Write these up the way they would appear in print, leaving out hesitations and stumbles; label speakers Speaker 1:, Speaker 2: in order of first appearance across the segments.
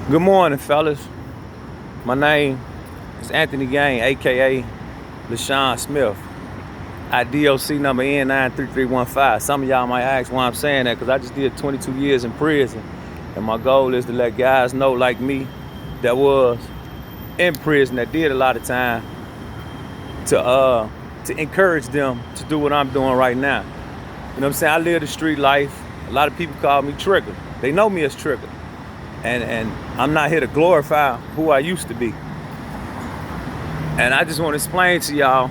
Speaker 1: Good morning, fellas. My name is Anthony Gang, aka LaShawn Smith. IDOC number N93315. Some of y'all might ask why I'm saying that, because I just did 22 years in prison. And my goal is to let guys know like me that was in prison, that did a lot of time, to encourage them to do what I'm doing right now. You know what I'm saying? I live the street life. A lot of people call me Trigger. They know me as Trigger. And I'm not here to glorify who I used to be. And I just want to explain to y'all,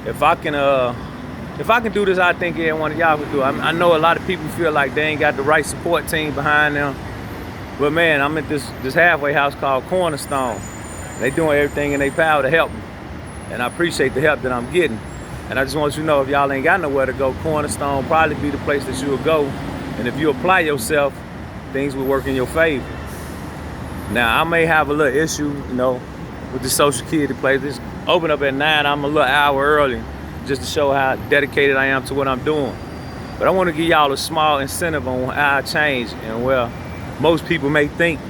Speaker 1: if I can do this, I think every one of y'all can do it. I know a lot of people feel like they ain't got the right support team behind them. But man, I'm at this halfway house called Cornerstone. They doing everything in their power to help me. And I appreciate the help that I'm getting. And I just want you to know, if y'all ain't got nowhere to go, Cornerstone probably be the place that you'll go. And if you apply yourself, things will work in your favor. Now, I may have a little issue, with the Social Security place. It's open up at 9. I'm a little hour early just to show how dedicated I am to what I'm doing. But I want to give y'all a small incentive on how I change. And well, most people may think,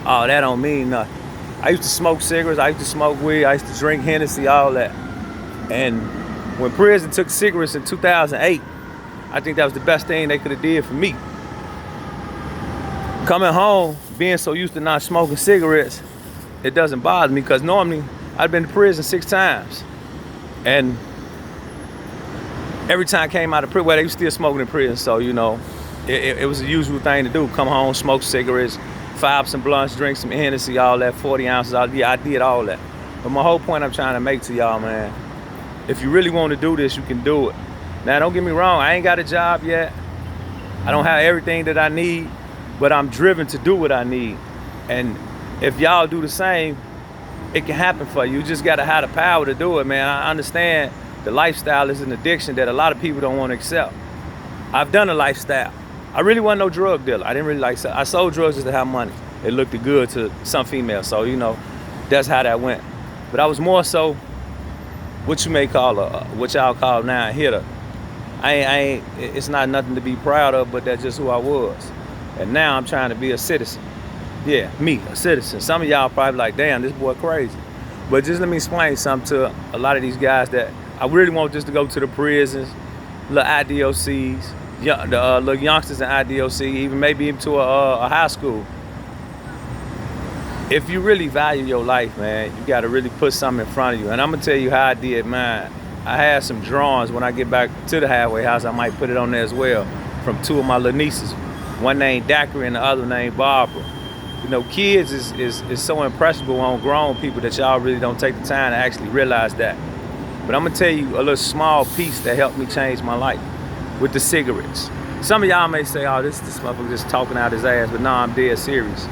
Speaker 1: oh, that don't mean nothing. I used to smoke cigarettes. I used to smoke weed. I used to drink Hennessy, all that. And when prison took cigarettes in 2008, I think that was the best thing they could have did for me. Coming home, being so used to not smoking cigarettes, it doesn't bother me, because normally I've been to prison 6 times. And every time I came out of prison, well, they were still smoking in prison, so, it was the usual thing to do. Come home, smoke cigarettes, fire up some blunts, drink some Hennessy, all that, 40 ounces. I did all that. But my whole point I'm trying to make to y'all, man, if you really want to do this, you can do it. Now, don't get me wrong, I ain't got a job yet. I don't have everything that I need. But I'm driven to do what I need. And if y'all do the same, it can happen for you. You just gotta have the power to do it, man. I understand the lifestyle is an addiction that a lot of people don't want to accept. I've done a lifestyle. I really wasn't no drug dealer. I didn't really I sold drugs just to have money. It looked good to some females, so that's how that went. But I was more so what you may call what y'all call now a hitter. I ain't, it's not nothing to be proud of, but that's just who I was. And now I'm trying to be a citizen. Yeah, me, a citizen. Some of y'all probably like, damn, this boy crazy. But just let me explain something to a lot of these guys that I really want just to go to the prisons, little IDOCs, the little youngsters in IDOC, maybe even to a high school. If you really value your life, man, you got to really put something in front of you. And I'm going to tell you how I did mine. I had some drawings. When I get back to the halfway house, I might put it on there as well, from 2 of my little nieces. One named Dacre and the other named Barbara. Kids is so impressionable on grown people that y'all really don't take the time to actually realize that. But I'm gonna tell you a little small piece that helped me change my life with the cigarettes. Some of y'all may say, oh, this motherfucker just talking out his ass, but no, I'm dead serious.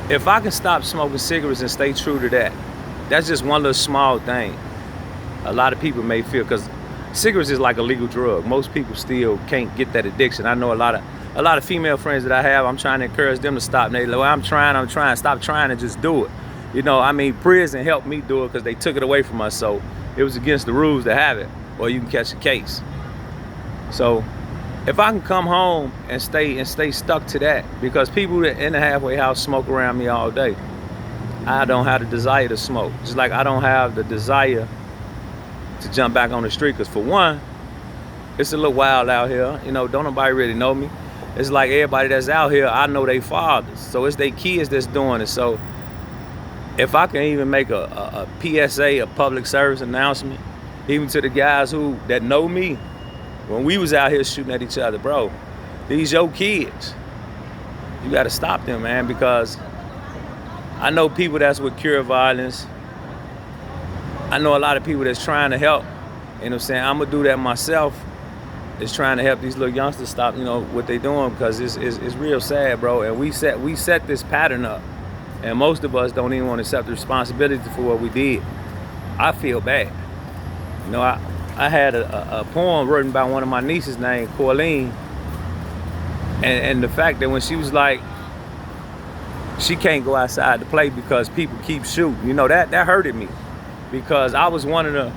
Speaker 1: If I can stop smoking cigarettes and stay true to that, that's just one little small thing. A lot of people may feel, because cigarettes is like a legal drug. Most people still can't get that addiction. I know a lot of female friends that I have, I'm trying to encourage them to stop. And they like, well, I'm trying, stop trying and just do it. Prison helped me do it because they took it away from us. So it was against the rules to have it, or you can catch a case. So if I can come home and stay stuck to that, because people that in the halfway house smoke around me all day, I don't have the desire to smoke. Just like I don't have the desire to jump back on the street, because for one, it's a little wild out here. Don't nobody really know me. It's like everybody that's out here, I know they fathers. So it's their kids that's doing it. So if I can even make a PSA, a public service announcement, even to the guys that know me, when we was out here shooting at each other, bro, these your kids. You gotta stop them, man, because I know people that's with Cure Violence. I know a lot of people that's trying to help. You know what I'm saying? I'm gonna do that myself. Is trying to help these little youngsters stop, what they doing, because it's real sad, bro. And we set this pattern up, and most of us don't even want to accept the responsibility for what we did. I feel bad. I had a poem written by one of my nieces named Corleen, and the fact that when she was like, she can't go outside to play because people keep shooting, that hurted me, because I was one of the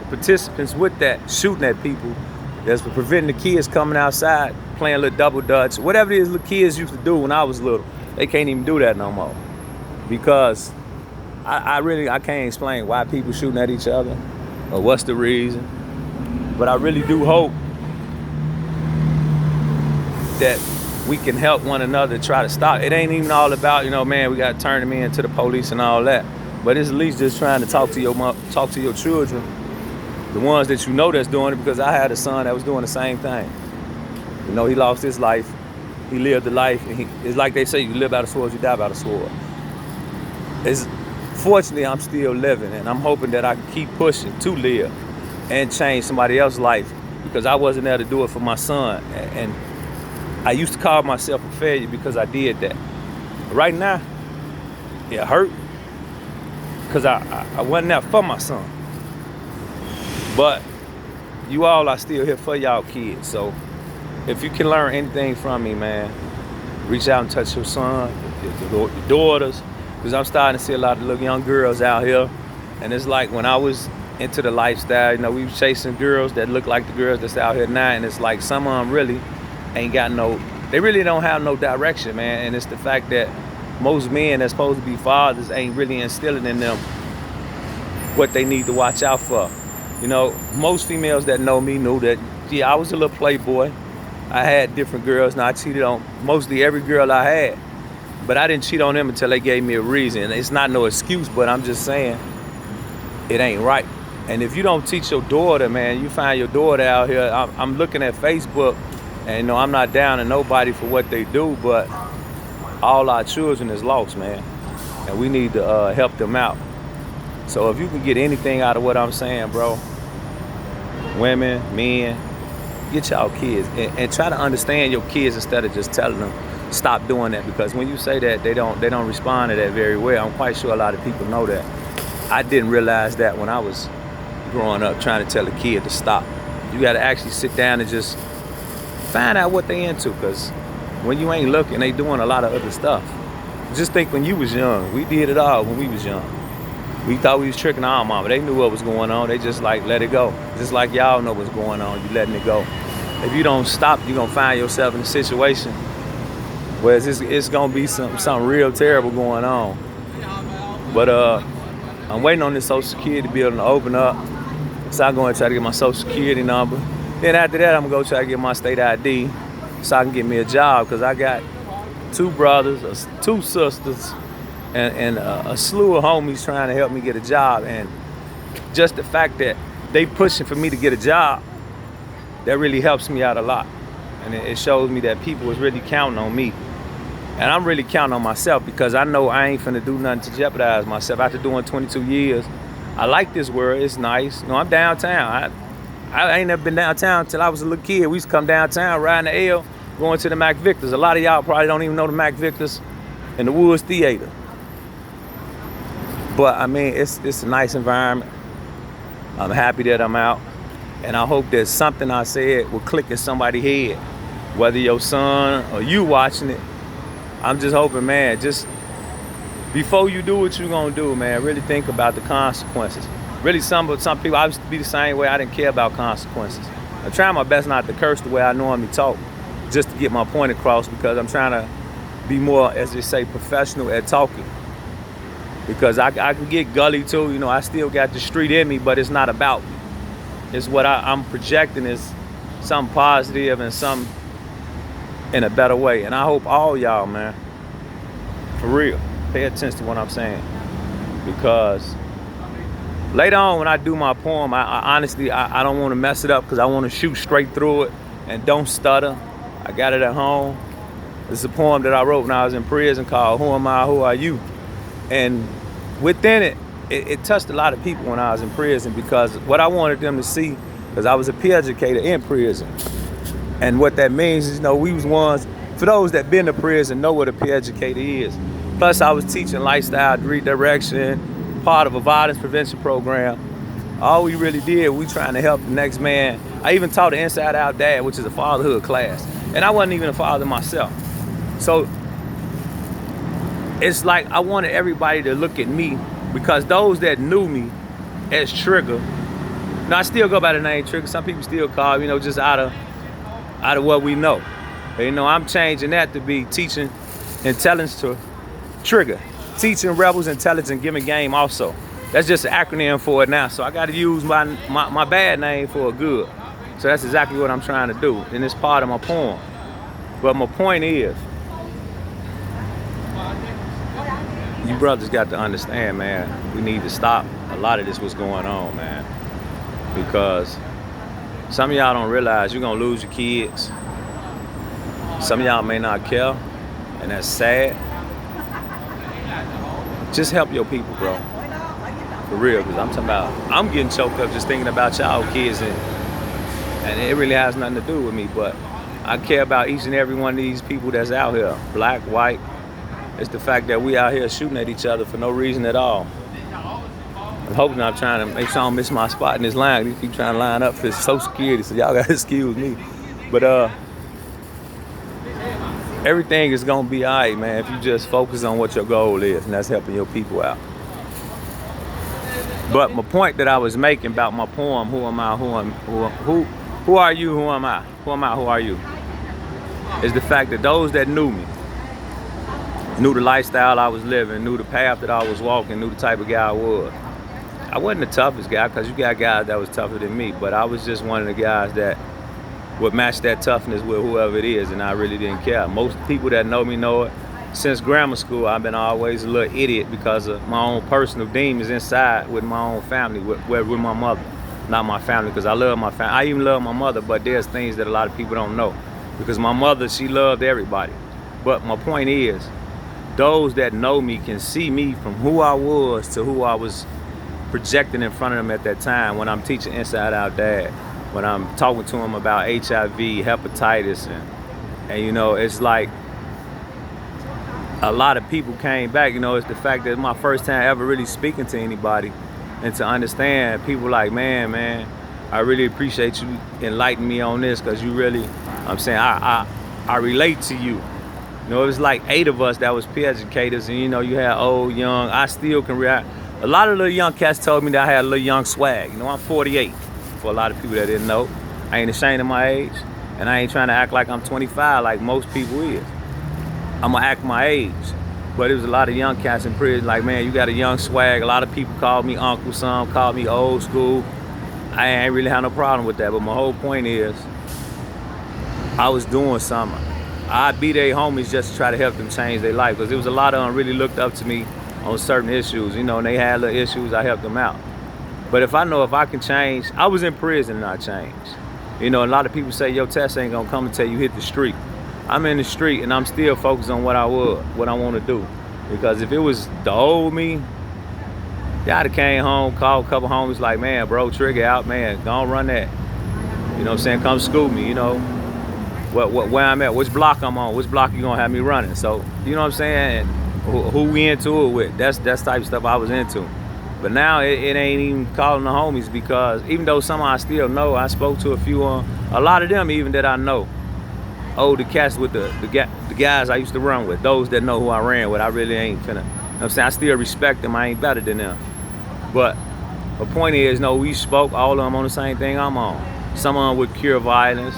Speaker 1: participants with that, shooting at people. That's for preventing the kids coming outside playing little double dutch, whatever it is little kids used to do when I was little. They can't even do that no more because I can't explain why people shooting at each other or what's the reason. But I really do hope that we can help one another try to stop. It ain't even all about, man, we got to turn them in to the police and all that. But it's at least just trying to talk to your children, the ones that you know that's doing it, because I had a son that was doing the same thing. He lost his life. He lived the life. And it's like they say, you live by the sword, you die by the sword. Fortunately, I'm still living, and I'm hoping that I can keep pushing to live and change somebody else's life, because I wasn't there to do it for my son. And I used to call myself a failure because I did that. Right now, it hurt because I wasn't there for my son. But you all are still here for y'all kids. So if you can learn anything from me, man, reach out and touch your son, your daughters, because I'm starting to see a lot of little young girls out here. And it's like when I was into the lifestyle, we was chasing girls that look like the girls that's out here now, and it's like some of them really ain't got they really don't have no direction, man. And it's the fact that most men that's supposed to be fathers ain't really instilling in them what they need to watch out for. Most females that know me knew that, yeah, I was a little playboy. I had different girls, and I cheated on mostly every girl I had. But I didn't cheat on them until they gave me a reason. It's not no excuse, but I'm just saying it ain't right. And if you don't teach your daughter, man, you find your daughter out here. I'm looking at Facebook, and I'm not down to nobody for what they do, but all our children is lost, man. And we need to help them out. So if you can get anything out of what I'm saying, bro, women, men, get y'all kids and try to understand your kids instead of just telling them stop doing that, because when you say that, they don't respond to that very well. I'm quite sure a lot of people know that. I didn't realize that when I was growing up trying to tell a kid to stop. You got to actually sit down and just find out what they into, because when you ain't looking, they doing a lot of other stuff. Just think when you was young, we did it all when we was young. We thought we was tricking our mama. They knew what was going on. They just let it go. Just like y'all know what's going on, you letting it go. If you don't stop, you're gonna find yourself in a situation where it's gonna be something real terrible going on. But I'm waiting on this Social Security bill to open up. So I'm going to try to get my Social Security number. Then after that, I'm going to go try to get my state ID so I can get me a job, because I got 2 brothers, 2 sisters, and a slew of homies trying to help me get a job. And just the fact that they pushing for me to get a job, that really helps me out a lot. And it shows me that people is really counting on me. And I'm really counting on myself, because I know I ain't finna do nothing to jeopardize myself. After doing 22 years, I like this world. It's nice. I'm downtown. I ain't never been downtown till I was a little kid. We used to come downtown, riding the L, going to the Mac Victors. A lot of y'all probably don't even know the Mac Victors and the Woods Theater. But I mean, it's a nice environment. I'm happy that I'm out. And I hope that something I said will click in somebody's head. Whether your son or you watching it, I'm just hoping, man, just before you do what you're gonna do, man, really think about the consequences. Really, some people, I used to be the same way. I didn't care about consequences. I'm trying my best not to curse the way I normally talk, just to get my point across, because I'm trying to be more, as they say, professional at talking. Because I can get gully too, I still got the street in me, but it's not about me. It's what I'm projecting is something positive and something in a better way. And I hope all y'all, man, for real, pay attention to what I'm saying. Because later on when I do my poem, I honestly don't want to mess it up, because I want to shoot straight through it and don't stutter. I got it at home. It's a poem that I wrote when I was in prison called Who Am I, Who Are You? And within it touched a lot of people when I was in prison, because what I wanted them to see, because I was a peer educator in prison. And what that means is, we was ones, for those that been to prison, know what a peer educator is. Plus, I was teaching lifestyle redirection, part of a violence prevention program. All we really did, we trying to help the next man. I even taught the Inside Out Dad, which is a fatherhood class. And I wasn't even a father myself. So it's like I wanted everybody to look at me, because those that knew me as Trigger, I still go by the name Trigger. Some people still call, just out of what we know. You know, I'm changing that to be teaching intelligence to trigger. Teaching rebels intelligence and giving game also. That's just an acronym for it now. So I got to use my bad name for a good. So that's exactly what I'm trying to do. And it's part of my poem. But my point is, you brothers got to understand, man, we need to stop a lot of this what's going on, man. Because some of y'all don't realize you're going to lose your kids. Some of y'all may not care, and that's sad. Just help your people, bro. For real, because I'm talking about, I'm getting choked up just thinking about y'all kids, and it really has nothing to do with me, but I care about each and every one of these people that's out here, black, white. It's the fact that we out here shooting at each other for no reason at all. I'm hoping I'm trying to make sure I don't miss my spot in this line. These people trying to line up for Social Security, so y'all gotta excuse me. But everything is gonna be all right, man, if you just focus on what your goal is, and that's helping your people out. But my point that I was making about my poem, who am I, who are you, who am I, who are you, is the fact that those that knew me, knew the lifestyle I was living, knew the path that I was walking, knew the type of guy I was. I wasn't the toughest guy, because you got guys that was tougher than me, but I was just one of the guys that would match that toughness with whoever it is, and I really didn't care. Most people that know me know it. Since grammar school, I've been always a little idiot because of my own personal demons inside with my own family, with my mother. Not my family, because I love my family. I even love my mother, but there's things that a lot of people don't know. Because my mother, she loved everybody. But my point is, those that know me can see me from who I was to who I was projecting in front of them at that time when I'm teaching Inside Out Dad, when I'm talking to them about HIV, hepatitis, and you know, it's like a lot of people came back. You know, it's the fact that it's my first time ever really speaking to anybody, and to understand people like, man, I really appreciate you enlightening me on this, because you really, I'm saying, I relate to you. You know, it was like 8 of us that was peer educators, and you know, you had old, young. I still can react. A lot of little young cats told me that I had a little young swag. You know, I'm 48. For a lot of people that didn't know, I ain't ashamed of my age, and I ain't trying to act like I'm 25 like most people is. I'm gonna act my age. But it was a lot of young cats in prison like, man, you got a young swag. A lot of people called me uncle, some called me old school. I ain't really had no problem with that, but my whole point is, I was doing something. I'd be their homies just to try to help them change their life, because there was a lot of them really looked up to me on certain issues, you know, and they had little issues, I helped them out. But if I know if I can change, I was in prison and I changed. You know, a lot of people say your test ain't gonna come until you hit the street. I'm in the street and I'm still focused on what I want to do. Because if it was the old me, y'all came home, called a couple homies like, man, bro, trigger out, man, don't run that. You know what I'm saying? Come school me, you know. Where I'm at, which block I'm on, which block you gonna have me running. So, you know what I'm saying? Who we into it with, that's type of stuff I was into. But now it ain't even calling the homies, because even though some I still know, I spoke to a few a lot of them even that I know. The cats with the guys I used to run with, those that know who I ran with, I really ain't finna, you know what I'm saying? I still respect them, I ain't better than them. But the point is, no, we spoke, all of them on the same thing I'm on. Some of them would cure violence,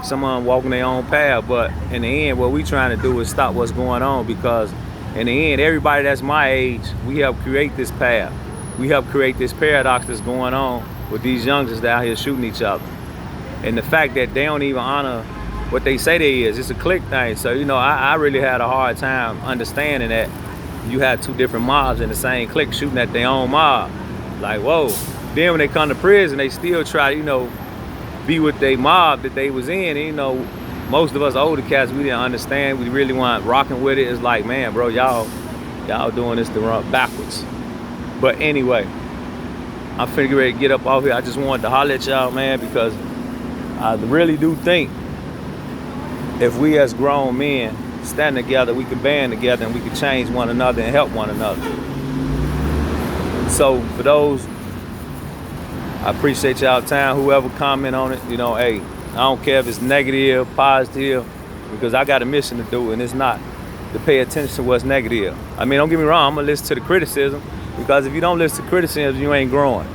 Speaker 1: some of them walking their own path, but in the end, what we trying to do is stop what's going on, because in the end, everybody that's my age, we help create this path. We help create this paradox that's going on with these youngsters that out here shooting each other. And the fact that they don't even honor what they say they is, it's a clique thing. So, you know, I really had a hard time understanding that you had 2 different mobs in the same clique shooting at their own mob. Like, whoa. Then when they come to prison, they still try to, you know, be with their mob that they was in. And, you know, most of us older cats, we didn't understand. We really weren't rocking with it. It's like, man, bro, y'all doing this to run backwards. But anyway, I'm finna ready to get up off here. I just wanted to holler at y'all, man, because I really do think if we as grown men stand together, we can band together and we can change one another and help one another. So for those, I appreciate y'all time. Whoever comment on it, you know, hey, I don't care if it's negative, positive, because I got a mission to do, and it's not to pay attention to what's negative. I mean, don't get me wrong, I'm gonna listen to the criticism, because if you don't listen to criticism, you ain't growing.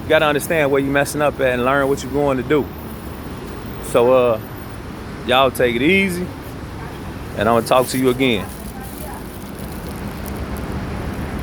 Speaker 1: You gotta understand where you're messing up at and learn what you're going to do. So Y'all take it easy, and I'm gonna talk to you again.